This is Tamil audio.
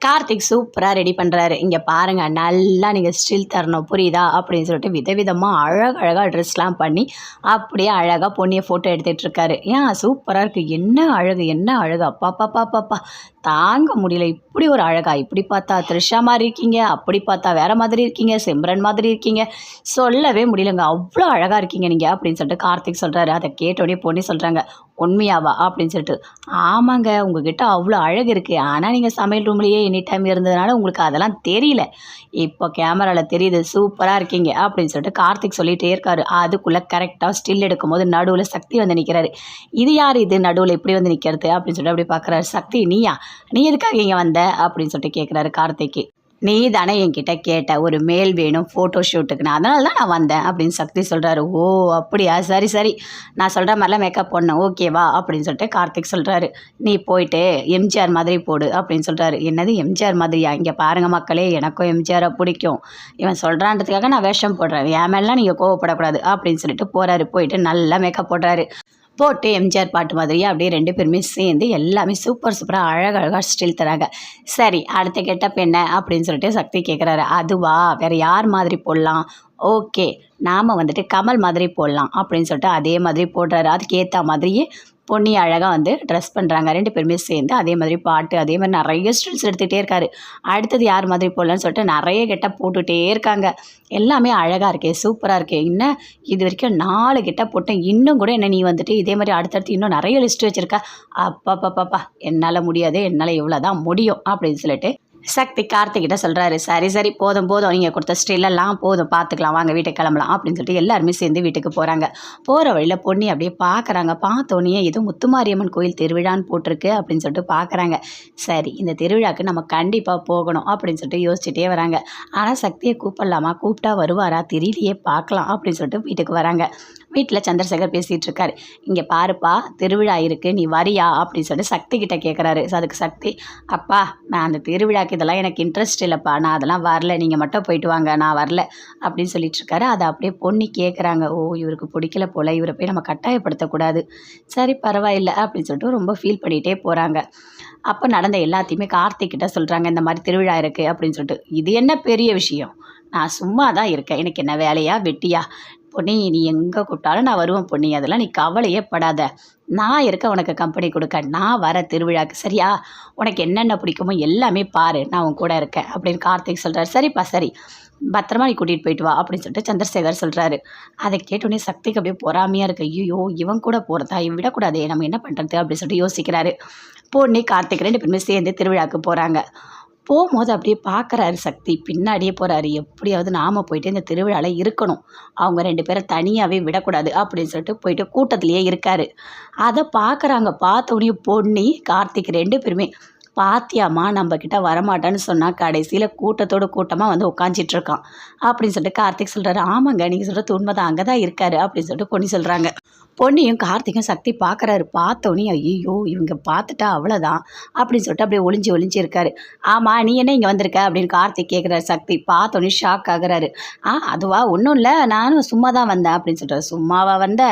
கார்த்திக் சூப்பராக ரெடி பண்ணுறாரு. இங்கே பாருங்கள், நல்லா நீங்கள் ஸ்டில் தரணும் புரியுதா அப்படின்னு சொல்லிட்டு விதவிதமாக அழகழகாக ட்ரெஸ்லாம் பண்ணி அப்படியே அழகாக பொண்ணியை ஃபோட்டோ எடுத்துகிட்டு இருக்காரு. ஏன் சூப்பராக இருக்குது, என்ன அழகு என்ன அழகு, அப்பாப்பாப்பாப்பாப்பா தாங்க முடியல. இப்படி ஒரு அழகா, இப்படி பார்த்தா த்ரிஷா மாதிரி இருக்கீங்க, அப்படி பார்த்தா வேறு மாதிரி இருக்கீங்க, சிம்ரன் மாதிரி இருக்கீங்க, சொல்லவே முடியலங்க, அவ்வளோ அழகாக இருக்கீங்க நீங்கள் அப்படின்னு சொல்லிட்டு கார்த்திக் சொல்கிறாரு. அதை கேட்டோடனே பொண்ணு சொல்கிறாங்க, உண்மையாவா அப்படின்னு சொல்லிட்டு. ஆமாங்க, உங்ககிட்ட அவ்வளோ அழகு இருக்குது, ஆனால் நீங்கள் சமையல் ரூம்லேயே எனி டைம் இருந்ததுனால உங்களுக்கு அதெல்லாம் தெரியல, இப்போ கேமராவில் தெரியுது, சூப்பராக இருக்கீங்க அப்படின்னு சொல்லிட்டு கார்த்திக் சொல்லிகிட்டே இருக்காரு. அதுக்குள்ளே கரெக்டாக ஸ்டில் எடுக்கும்போது நடுவில் சக்தி வந்து நிற்கிறாரு. இது யார் இது நடுவில் இப்படி வந்து நிற்கிறது அப்படின்னு சொல்லிட்டு அப்படி பார்க்குறாரு. சக்தி, நீயா, நீ எதுக்காக இங்கே வந்த அப்படின்னு சொல்லிட்டு கேட்குறாரு கார்த்திக்கு. நீ தானே என்கிட்ட கேட்ட ஒரு மேல் வேணும் ஃபோட்டோ ஷூட்டுக்குன்னு, அதனால தான் நான் வந்தேன் அப்படின்னு சக்தி சொல்கிறாரு. ஓ அப்படியா, சரி சரி, நான் சொல்கிற மாதிரிலாம் மேக்கப் பண்ணேன் ஓகேவா அப்படின்னு சொல்லிட்டு கார்த்திக் சொல்கிறாரு. நீ போயிட்டு எம்ஜிஆர் மாதிரி போடு அப்படின்னு சொல்கிறாரு. என்னது எம்ஜிஆர் மாதிரியா, இங்கே பாருங்கள் மக்களே, எனக்கும் எம்ஜிஆரை பிடிக்கும், இவன் சொல்கிறான்றதுக்காக நான் வேஷம் போடுறேன், என் மேலாம் நீங்கள் கோவப்படக்கூடாது அப்படின்னு சொல்லிட்டு போகிறாரு. போயிட்டு நல்லா மேக்கப் போடுறாரு. போட்டு எம்ஜிஆர் பாட்டு மாதிரியே அப்படியே 2 பேருமே சேர்ந்து எல்லாமே சூப்பராக அழகழகாக ஸ்டில் தராங்க. சரி, அடுத்த கெட்டப் என்ன அப்படின்னு சொல்லிட்டு சக்தி கேட்குறாரு. அதுவா, வேறு யார் மாதிரி போடலாம், ஓகே நாம் வந்துட்டு கமல் மாதிரி போடலாம் அப்படின்னு சொல்லிட்டு அதே மாதிரி போடுறாரு. அதுக்கு ஏற்ற மாதிரியே பொன்னி அழகாக வந்து ட்ரெஸ் பண்ணுறாங்க. 2 பேருமே சேர்ந்து அதே மாதிரி பாட்டு, அதே மாதிரி நிறைய ஸ்டில்ஸ் எடுத்துகிட்டே இருக்காரு. அடுத்தது யார் மாதிரி போடலான்னு சொல்லிட்டு நிறைய கெட்டப் போட்டுகிட்டே இருக்காங்க. எல்லாமே அழகாக இருக்கே, சூப்பராக இருக்கே, இன்னும் இது வரைக்கும் 4 கெட்டப் போட்டேன், இன்னும் கூட என்ன நீ வந்துட்டு இதே மாதிரி அடுத்தடுத்து இன்னும் நிறைய லிஸ்ட்டு வச்சுருக்க, அப்பாப்பாப்பாப்பா என்னால் முடியாது, என்னால் இவ்வளோ தான் முடியும் அப்படின்னு சொல்லிட்டு சக்தி கார்த்திகிட்ட சொல்கிறாரு. சரி சரி, போதும் போதும், நீங்கள் கொடுத்த ஸ்டில்லாம் போதும், பார்த்துக்கலாம், வாங்க வீட்டுக்கு கிளம்பலாம் அப்படின்னு சொல்லிட்டு எல்லாருமே சேர்ந்து வீட்டுக்கு போகிறாங்க. போகிற வழியில் பொன்னி அப்படியே பார்க்குறாங்க. பார்த்தோன்னே ஏதோ முத்துமாரியம்மன் கோயில் திருவிழான்னு போட்டிருக்கு அப்படின்னு சொல்லிட்டு பார்க்குறாங்க. சரி, இந்த திருவிழாவுக்கு நம்ம கண்டிப்பாக போகணும் அப்படின்னு சொல்லிட்டு யோசிச்சுட்டே வராங்க. ஆனால் சக்தியை கூப்பிடலாமா, கூப்பிட்டா வருவாரா தெரியலையே, பார்க்கலாம் அப்படின்னு சொல்லிட்டு வீட்டுக்கு வராங்க. வீட்டில் சந்திரசேகர் பேசிகிட்டு இருக்காரு. இங்கே பாருப்பா, திருவிழா இருக்குது, நீ வரியா அப்படின்னு சொல்லிட்டு சக்தி கிட்டே கேட்குறாரு. அதுக்கு சக்தி, அப்பா நான் அந்த திருவிழாக்கு இதெல்லாம் எனக்கு இன்ட்ரெஸ்ட் இல்லைப்பா, நான் அதெல்லாம் வரல, நீங்கள் மட்டும் போயிட்டு வாங்க, நான் வரல அப்படின்னு சொல்லிட்டு இருக்காரு. அதை அப்படியே பொண்ணி கேட்குறாங்க. ஓ இவருக்கு பிடிக்கல போல், இவரை போய் நம்ம கட்டாயப்படுத்தக்கூடாது, சரி பரவாயில்லை அப்படின்னு சொல்லிட்டு ரொம்ப ஃபீல் பண்ணிகிட்டே போகிறாங்க. அப்போ நடந்த எல்லாத்தையுமே கார்த்திக் கிட்ட சொல்கிறாங்க. இந்த மாதிரி திருவிழா இருக்குது அப்படின்னு சொல்லிட்டு. இது என்ன பெரிய விஷயம், நான் சும்மா தான் இருக்கேன், எனக்கு என்ன வேலையா வெட்டியா, பொன்னி நீ எங்கே கூப்பிட்டாலும் நான் வருவேன் பொன்னி, அதெல்லாம் நீ கவலையே படாத, நான் இருக்க உனக்கு கம்பெனி கொடுக்க, நான் வர திருவிழாக்கு சரியா, உனக்கு என்னென்ன பிடிக்குமோ எல்லாமே பாரு, நான் உன் கூட இருக்கேன் அப்படின்னு கார்த்திக் சொல்கிறார். சரிப்பா சரி, பத்திரமா நீ கூட்டிகிட்டு போயிட்டு வா அப்படின்னு சொல்லிட்டு சந்திரசேகர் சொல்கிறாரு. அதை கேட்டோடனே சக்திக்கு அப்படியே பொறாமையாக இருக்குது. ஐயோ இவன் கூட போகிறதா, இவன் விடக்கூடாதே, நம்ம என்ன பண்ணுறது அப்படின்னு சொல்லிட்டு யோசிக்கிறாரு. பொன்னி கார்த்திக் 2 பேருமே சேர்ந்து திருவிழாவுக்கு போகிறாங்க. போகும்போது அப்படியே பார்க்குறாரு சக்தி, பின்னாடியே போகிறாரு. எப்படியாவது நாம் போயிட்டு இந்த திருவிழாவில் இருக்கணும், அவங்க 2 பேரை தனியாகவே விடக்கூடாது அப்படின்னு சொல்லிட்டு போயிட்டு கூட்டத்திலேயே இருக்கார். அதை பார்க்குறாங்க. பார்த்தோன்னே பொன்னி கார்த்திக் 2 பேருமே, பாத்தியாம்மா நம்மக்கிட்ட வரமாட்டான்னு சொன்னால் கடைசியில் கூட்டத்தோடு கூட்டமாக வந்து உட்காந்துட்ருக்கான் அப்படின்னு சொல்லிட்டு கார்த்திக் சொல்கிறாரு. ஆமாங்க, நீங்கள் சொல்கிறது உண்மைதான், அங்கே தான் இருக்காரு அப்படின்னு சொல்லிட்டு பொன்னி சொல்கிறாங்க. பொன்னியும் கார்த்திக்கும் சக்தி பார்க்குறாரு. பார்த்தோன்னே ஐயோ இவங்க பார்த்துட்டா அவ்வளோதான் அப்படின்னு சொல்லிட்டு அப்படியே ஒளிஞ்சு இருக்காரு. ஆமாம், நீ என்ன இங்கே வந்திருக்க அப்படின்னு கார்த்திக் கேட்குறாரு. சக்தி பார்த்தோன்னே ஷாக் ஆகுறாரு. அதுவா, ஒன்றும் இல்லை, நானும் சும்மா தான் வந்தேன் அப்படின்னு சொல்கிறார். சும்மாவா வந்த,